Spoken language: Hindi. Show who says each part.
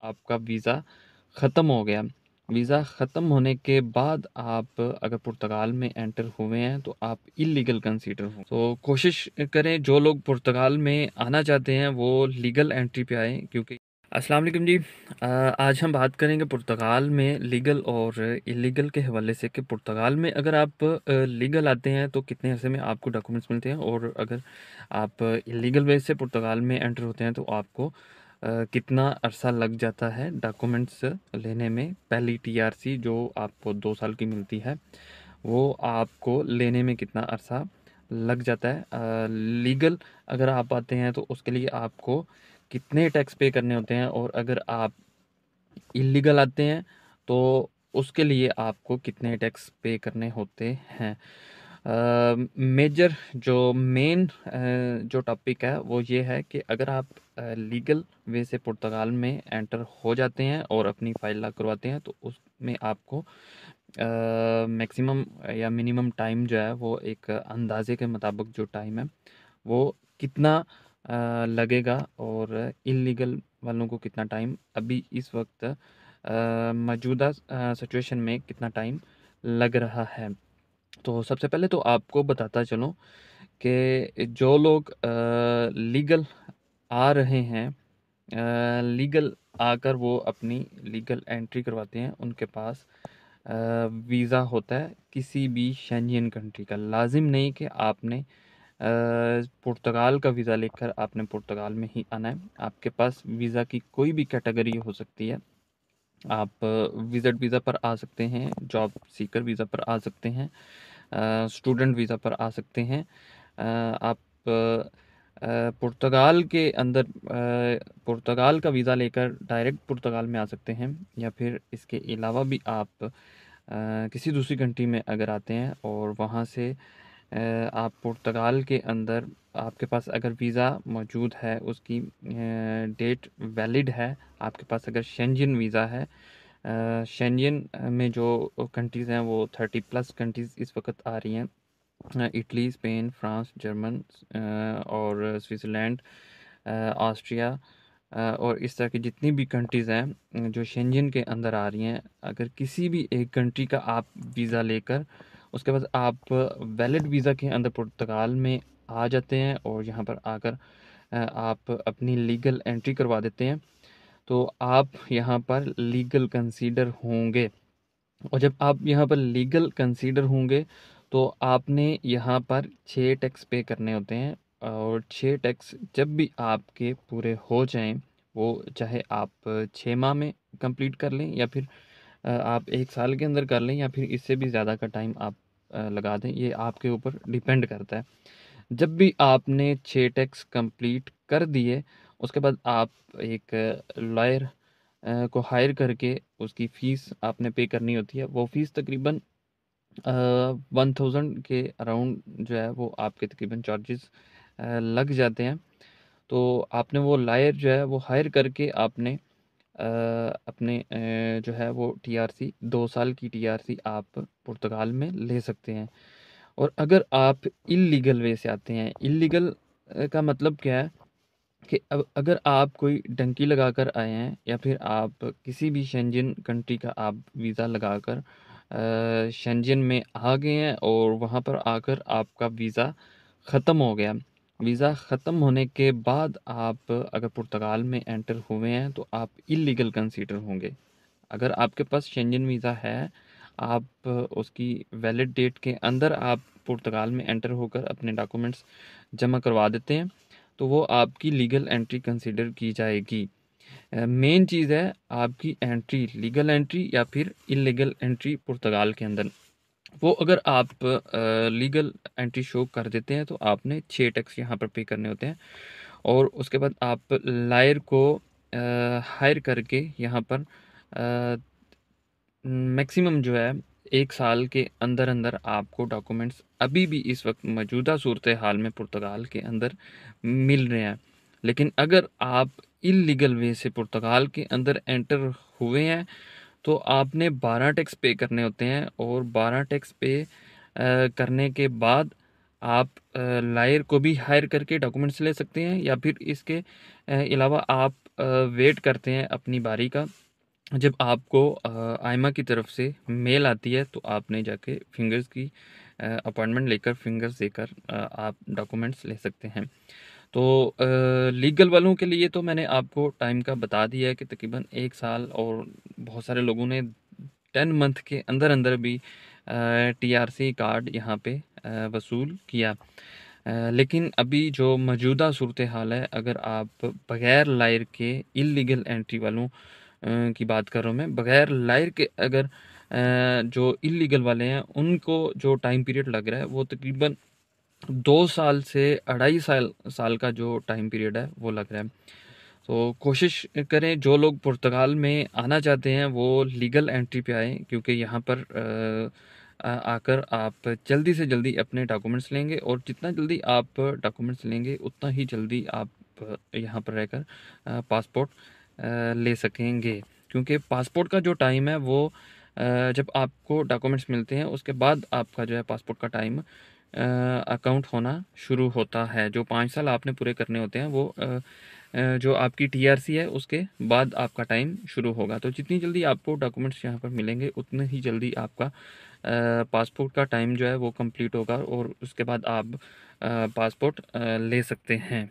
Speaker 1: आपका वीज़ा ख़त्म हो गया। वीज़ा ख़त्म होने के बाद आप अगर पुर्तगाल में एंटर हुए हैं तो आप इल्लीगल कंसीडर हो। तो कोशिश करें जो लोग पुर्तगाल में आना चाहते हैं वो लीगल एंट्री पे आएँ, क्योंकि अस्सलाम वालेकुम जी। आज हम बात करेंगे पुर्तगाल में लीगल और इलीगल के हवाले से कि पुर्तगाल में अगर आप लीगल आते हैं तो कितने अरसे में आपको डॉक्यूमेंट्स मिलते हैं, और अगर आप इलीगल वे से पुर्तगाल में एंटर होते हैं तो आपको कितना अरसा लग जाता है डॉक्यूमेंट्स लेने में। पहली टीआरसी जो आपको 2 साल की मिलती है वो आपको लेने में कितना अरसा लग जाता है। लीगल अगर आप आते हैं तो उसके लिए आपको कितने टैक्स पे करने होते हैं, और अगर आप इलीगल आते हैं तो उसके लिए आपको कितने टैक्स पे करने होते हैं। मेजर जो मेन जो टॉपिक है वो ये है कि अगर आप लीगल वे से पुर्तगाल में एंटर हो जाते हैं और अपनी फ़ाइल लॉक करवाते हैं तो उसमें आपको मैक्सिमम या मिनिमम टाइम जो है वो एक अंदाज़े के मुताबिक जो टाइम है वो कितना लगेगा, और इलीगल वालों को कितना टाइम अभी इस वक्त मौजूदा सिचुएशन में कितना टाइम लग रहा है। तो सबसे पहले तो आपको बताता चलूँ कि जो लोग लीगल आ रहे हैं, लीगल आकर वो अपनी लीगल एंट्री करवाते हैं, उनके पास वीज़ा होता है किसी भी शेंजन कंट्री का। लाजिम नहीं कि आपने पुर्तगाल का वीज़ा लेकर आपने पुर्तगाल में ही आना है। आपके पास वीज़ा की कोई भी कैटेगरी हो सकती है। आप विज़िट वीज़ा पर आ सकते हैं, जॉब सीकर वीज़ा पर आ सकते हैं, स्टूडेंट वीज़ा पर आ सकते हैं। आप पुर्तगाल के अंदर पुर्तगाल का वीज़ा लेकर डायरेक्ट पुर्तगाल में आ सकते हैं, या फिर इसके अलावा भी आप किसी दूसरी कंट्री में अगर आते हैं और वहाँ से आप पुर्तगाल के अंदर आपके पास अगर वीज़ा मौजूद है, उसकी डेट वैलिड है, आपके पास अगर शेंजन वीज़ा है, शेंजन में जो कंट्रीज़ हैं वो 30+ कंट्रीज़ इस वक्त आ रही हैं। इटली, स्पेन, फ्रांस, जर्मन और स्विट्ज़रलैंड, ऑस्ट्रिया, और इस तरह की जितनी भी कंट्रीज़ हैं जो शेंजन के अंदर आ रही हैं, अगर किसी भी एक कंट्री का आप वीज़ा लेकर उसके बाद आप वैलिड वीज़ा के अंदर पुर्तगाल में आ जाते हैं और यहाँ पर आकर आप अपनी लीगल एंट्री करवा देते हैं तो आप यहाँ पर लीगल कंसीडर होंगे। और जब आप यहाँ पर लीगल कंसीडर होंगे तो आपने यहाँ पर 6 टैक्स पे करने होते हैं, और 6 टैक्स जब भी आपके पूरे हो जाएं, वो चाहे आप 6 माह में कंप्लीट कर लें या फिर आप 1 साल के अंदर कर लें, या फिर इससे भी ज़्यादा का टाइम आप लगा दें, ये आपके ऊपर डिपेंड करता है। जब भी आपने 6 टैक्स कंप्लीट कर दिए उसके बाद आप एक लॉयर को हायर करके उसकी फ़ीस आपने पे करनी होती है। वो फ़ीस तकरीबन 1000 के अराउंड जो है वो आपके तकरीबन चार्जेस लग जाते हैं। तो आपने वो लॉयर जो है वो हायर करके आपने अपने जो है वो टीआरसी 2 साल की टीआरसी आप पुर्तगाल में ले सकते हैं। और अगर आप इल्लीगल वे से आते हैं, इल्लीगल का मतलब क्या है कि अब अगर आप कोई डंकी लगाकर आए हैं, या फिर आप किसी भी शेंजन कंट्री का आप वीज़ा लगाकर शेंजन में आ गए हैं और वहाँ पर आकर आपका वीज़ा ख़त्म हो गया। वीज़ा ख़त्म होने के बाद आप अगर पुर्तगाल में एंटर हुए हैं तो आप इल्लीगल कंसीडर होंगे। अगर आपके पास शेंजन वीज़ा है, आप उसकी वैलिड डेट के अंदर आप पुर्तगाल में एंटर होकर अपने डॉक्यूमेंट्स जमा करवा देते हैं तो वो आपकी लीगल एंट्री कंसीडर की जाएगी। मेन चीज़ है आपकी एंट्री, लीगल एंट्री या फिर इल्लीगल एंट्री पुर्तगाल के अंदर। वो अगर आप लीगल एंट्री शो कर देते हैं तो आपने 6 टैक्स यहाँ पर पे करने होते हैं, और उसके बाद आप लायर को हायर करके यहाँ पर मैक्सिमम जो है 1 साल के अंदर अंदर आपको डॉक्यूमेंट्स अभी भी इस वक्त मौजूदा सूरत हाल में पुर्तगाल के अंदर मिल रहे हैं। लेकिन अगर आप इल्लीगल वे से पुर्तगाल के अंदर एंटर हुए हैं तो आपने 12 टैक्स पे करने होते हैं, और 12 टैक्स पे करने के बाद आप लायर को भी हायर करके डॉक्यूमेंट्स ले सकते हैं, या फिर इसके अलावा आप वेट करते हैं अपनी बारी का। जब आपको आइमा की तरफ से मेल आती है तो आपने जाके फिंगर्स की अपॉइंटमेंट लेकर फिंगर्स देकर आप डॉक्यूमेंट्स ले सकते हैं। तो लीगल वालों के लिए तो मैंने आपको टाइम का बता दिया है कि तकरीबन 1 साल, और बहुत सारे लोगों ने 10 मंथ के अंदर-अंदर भी टीआरसी कार्ड यहाँ पे वसूल किया। लेकिन अभी जो मौजूदा सूरत-ए-हाल है, अगर आप बगैर लायर के इल्लीगल एंट्री वालों की बात कर रहा हूँ मैं, बगैर लायर के अगर जो इल्लीगल वाले हैं, उनको जो टाइम पीरियड लग रहा है, वो तकरीबन 2 साल से 2.5 साल का जो टाइम पीरियड है, वो लग रहा है। तो कोशिश करें जो लोग पुर्तगाल में आना चाहते हैं वो लीगल एंट्री पे आएँ, क्योंकि यहाँ पर आकर आप जल्दी से जल्दी अपने डॉक्यूमेंट्स लेंगे, और जितना जल्दी आप डॉक्यूमेंट्स लेंगे उतना ही जल्दी आप यहाँ पर रहकर पासपोर्ट ले सकेंगे। क्योंकि पासपोर्ट का जो टाइम है वो जब आपको डॉक्यूमेंट्स मिलते हैं उसके बाद आपका जो है पासपोर्ट का टाइम अकाउंट होना शुरू होता है। जो 5 साल आपने पूरे करने होते हैं वो जो आपकी टीआरसी है उसके बाद आपका टाइम शुरू होगा। तो जितनी जल्दी आपको डॉक्यूमेंट्स यहाँ पर मिलेंगे उतनी ही जल्दी आपका पासपोर्ट का टाइम जो है वो कंप्लीट होगा, और उसके बाद आप पासपोर्ट ले सकते हैं।